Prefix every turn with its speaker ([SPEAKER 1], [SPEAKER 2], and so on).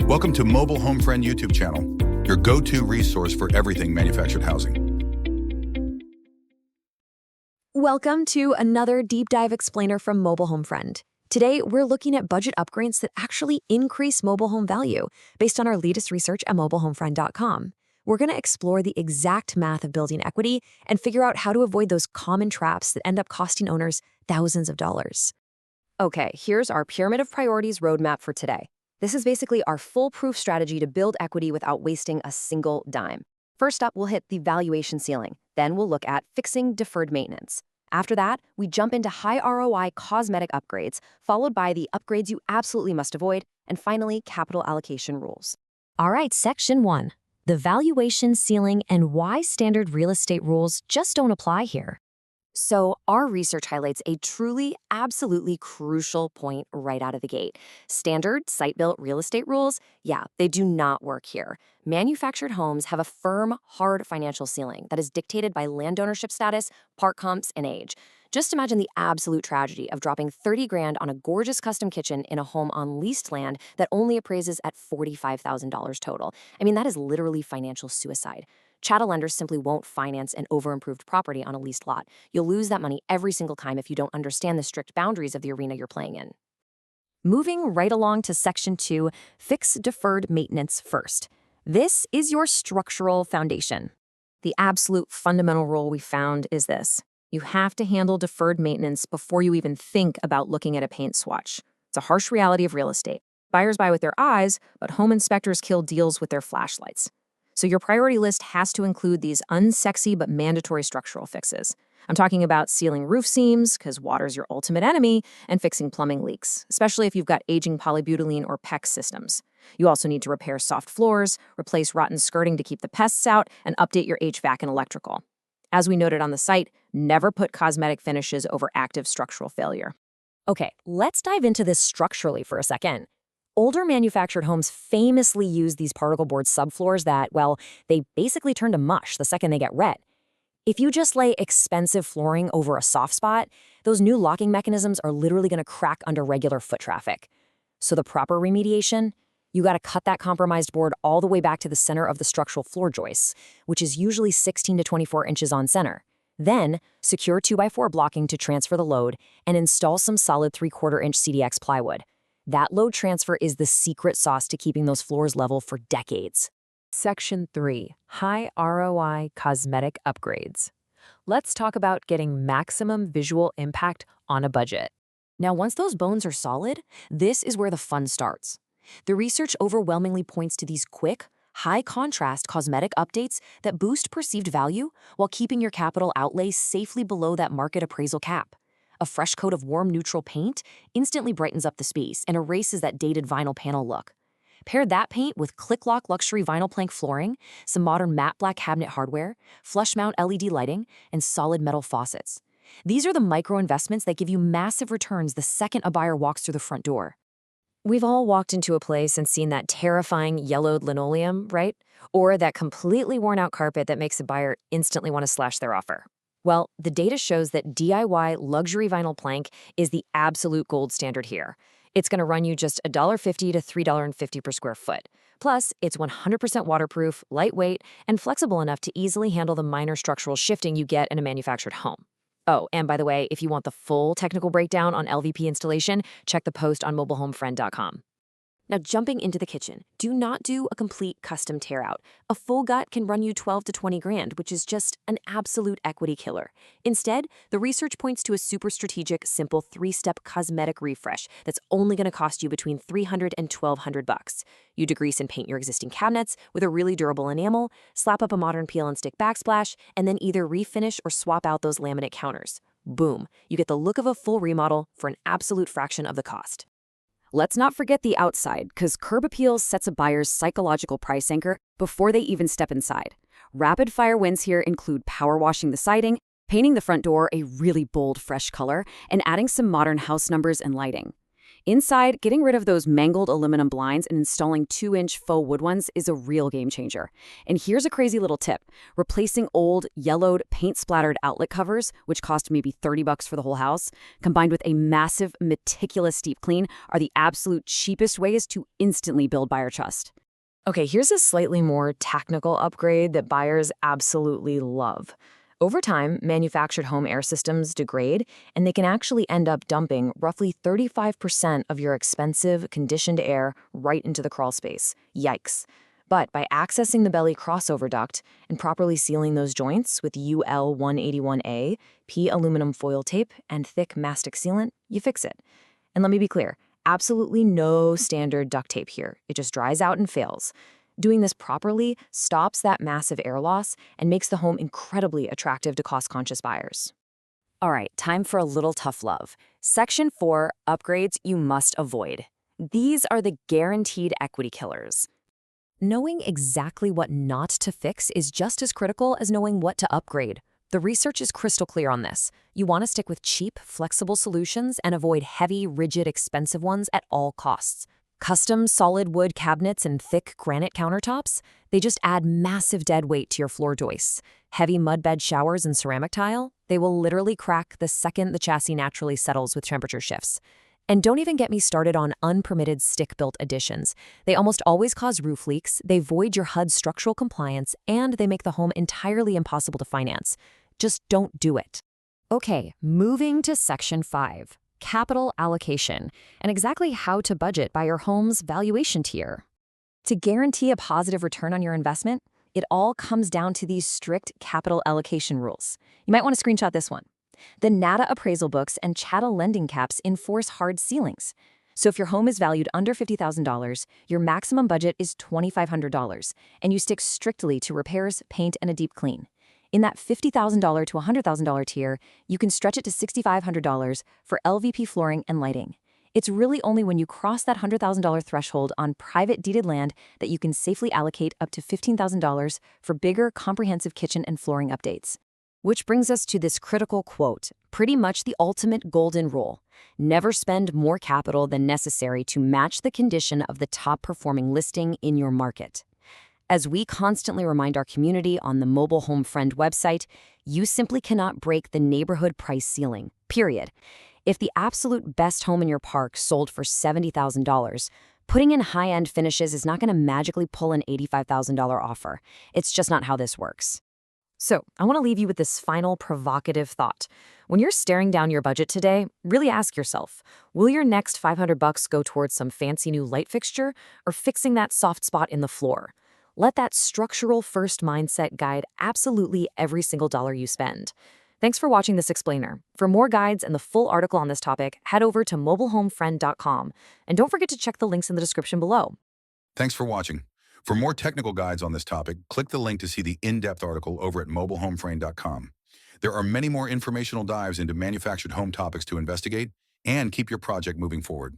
[SPEAKER 1] Welcome to Mobile Home Friend YouTube channel, your go-to resource for everything manufactured housing.
[SPEAKER 2] Welcome to another deep dive explainer from Mobile Home Friend. Today, we're looking at budget upgrades that actually increase mobile home value based on our latest research at mobilehomefriend.com. We're going to explore the exact math of building equity and figure out how to avoid those common traps that end up costing owners thousands of dollars. Okay, here's our pyramid of priorities roadmap for today. This is basically our foolproof strategy to build equity without wasting a single dime. First up, we'll hit the valuation ceiling. Then we'll look at fixing deferred maintenance. After that, we jump into high ROI cosmetic upgrades, followed by the upgrades you absolutely must avoid, and finally, capital allocation rules. All right, Section 1. The valuation ceiling and why standard real estate rules just don't apply here. So our research highlights a truly, absolutely crucial point right out of the gate. Standard site-built real estate rules, they do not work here. Manufactured homes have a firm, hard financial ceiling that is dictated by land ownership status, part comps, and age. Just imagine the absolute tragedy of dropping 30 grand on a gorgeous custom kitchen in a home on leased land that only appraises at $45,000 total. I mean, that is literally financial suicide. Chattel lenders simply won't finance an over-improved property on a leased lot. You'll lose that money every single time if you don't understand the strict boundaries of the arena you're playing in. Moving right along to Section 2, fix deferred maintenance first. This is your structural foundation. The absolute fundamental rule we found is this. You have to handle deferred maintenance before you even think about looking at a paint swatch. It's a harsh reality of real estate. Buyers buy with their eyes, but home inspectors kill deals with their flashlights. So your priority list has to include these unsexy but mandatory structural fixes. I'm talking about sealing roof seams, because water's your ultimate enemy, and fixing plumbing leaks, especially if you've got aging polybutylene or PEX systems. You also need to repair soft floors, replace rotten skirting to keep the pests out, and update your HVAC and electrical. As we noted on the site, never put cosmetic finishes over active structural failure. Okay, let's dive into this structurally for a second. Older manufactured homes famously use these particle board subfloors that, they basically turn to mush the second they get wet. If you just lay expensive flooring over a soft spot, those new locking mechanisms are literally going to crack under regular foot traffic. So the proper remediation? You got to cut that compromised board all the way back to the center of the structural floor joists, which is usually 16 to 24 inches on center. Then, secure 2x4 blocking to transfer the load and install some solid 3/4 inch CDX plywood. That load transfer is the secret sauce to keeping those floors level for decades. Section 3. High ROI cosmetic upgrades. Let's talk about getting maximum visual impact on a budget. Now, once those bones are solid, this is where the fun starts. The research overwhelmingly points to these quick, high-contrast cosmetic updates that boost perceived value while keeping your capital outlay safely below that market appraisal cap. A fresh coat of warm neutral paint instantly brightens up the space and erases that dated vinyl panel look. Pair that paint with click-lock luxury vinyl plank flooring, some modern matte black cabinet hardware, flush mount LED lighting, and solid metal faucets. These are the micro investments that give you massive returns the second a buyer walks through the front door. We've all walked into a place and seen that terrifying yellowed linoleum, right? Or that completely worn out carpet that makes a buyer instantly want to slash their offer. Well, the data shows that DIY luxury vinyl plank is the absolute gold standard here. It's going to run you just $1.50 to $3.50 per square foot. Plus, it's 100% waterproof, lightweight, and flexible enough to easily handle the minor structural shifting you get in a manufactured home. Oh, and by the way, if you want the full technical breakdown on LVP installation, check the post on mobilehomefriend.com. Now, jumping into the kitchen, do not do a complete custom tear out. A full gut can run you 12 to 20 grand, which is just an absolute equity killer. Instead, the research points to a super strategic, simple 3-step cosmetic refresh that's only going to cost you between $300 and $1,200. You degrease and paint your existing cabinets with a really durable enamel, slap up a modern peel and stick backsplash, and then either refinish or swap out those laminate counters. Boom, you get the look of a full remodel for an absolute fraction of the cost. Let's not forget the outside, because curb appeal sets a buyer's psychological price anchor before they even step inside. Rapid-fire wins here include power washing the siding, painting the front door a really bold, fresh color, and adding some modern house numbers and lighting.
[SPEAKER 3] Inside, getting rid of those mangled aluminum blinds and installing 2-inch faux wood ones is a real game changer. And here's a crazy little tip. Replacing old, yellowed, paint-splattered outlet covers, which cost maybe $30 for the whole house, combined with a massive, meticulous deep clean, are the absolute cheapest ways to instantly build buyer trust.
[SPEAKER 2] Okay, here's a slightly more technical upgrade that buyers absolutely love. Over time, manufactured home air systems degrade, and they can actually end up dumping roughly 35% of your expensive, conditioned air right into the crawl space. Yikes. But by accessing the belly crossover duct and properly sealing those joints with UL 181A, P aluminum foil tape, and thick mastic sealant, you fix it. And let me be clear, absolutely no standard duct tape here. It just dries out and fails. Doing this properly stops that massive air loss and makes the home incredibly attractive to cost-conscious buyers.
[SPEAKER 3] All right, time for a little tough love. Section 4, upgrades you must avoid. These are the guaranteed equity killers.
[SPEAKER 2] Knowing exactly what not to fix is just as critical as knowing what to upgrade. The research is crystal clear on this. You want to stick with cheap, flexible solutions and avoid heavy, rigid, expensive ones at all costs. Custom solid wood cabinets and thick granite countertops, they just add massive dead weight to your floor joists. Heavy mud bed showers and ceramic tile, they will literally crack the second the chassis naturally settles with temperature shifts. And don't even get me started on unpermitted stick-built additions. They almost always cause roof leaks, they void your HUD's structural compliance, and they make the home entirely impossible to finance. Just don't do it. Okay, moving to Section 5. Capital allocation, and exactly how to budget by your home's valuation tier. To guarantee a positive return on your investment, it all comes down to these strict capital allocation rules. You might want to screenshot this one. The NADA appraisal books and chattel lending caps enforce hard ceilings. So if your home is valued under $50,000, your maximum budget is $2,500, and you stick strictly to repairs, paint, and a deep clean. In that $50,000 to $100,000 tier, you can stretch it to $6,500 for LVP flooring and lighting. It's really only when you cross that $100,000 threshold on private deeded land that you can safely allocate up to $15,000 for bigger, comprehensive kitchen and flooring updates. Which brings us to this critical quote, pretty much the ultimate golden rule. Never spend more capital than necessary to match the condition of the top-performing listing in your market. As we constantly remind our community on the Mobile Home Friend website, you simply cannot break the neighborhood price ceiling, period. If the absolute best home in your park sold for $70,000, putting in high-end finishes is not going to magically pull an $85,000 offer. It's just not how this works. So, I want to leave you with this final provocative thought. When you're staring down your budget today, really ask yourself, will your next $500 go towards some fancy new light fixture or fixing that soft spot in the floor? Let that structural first mindset guide absolutely every single dollar you spend. Thanks for watching this explainer. For more guides and the full article on this topic, head over to mobilehomefriend.com. And don't forget to check the links in the description below.
[SPEAKER 1] Thanks for watching. For more technical guides on this topic, click the link to see the in-depth article over at mobilehomefriend.com. There are many more informational dives into manufactured home topics to investigate and keep your project moving forward.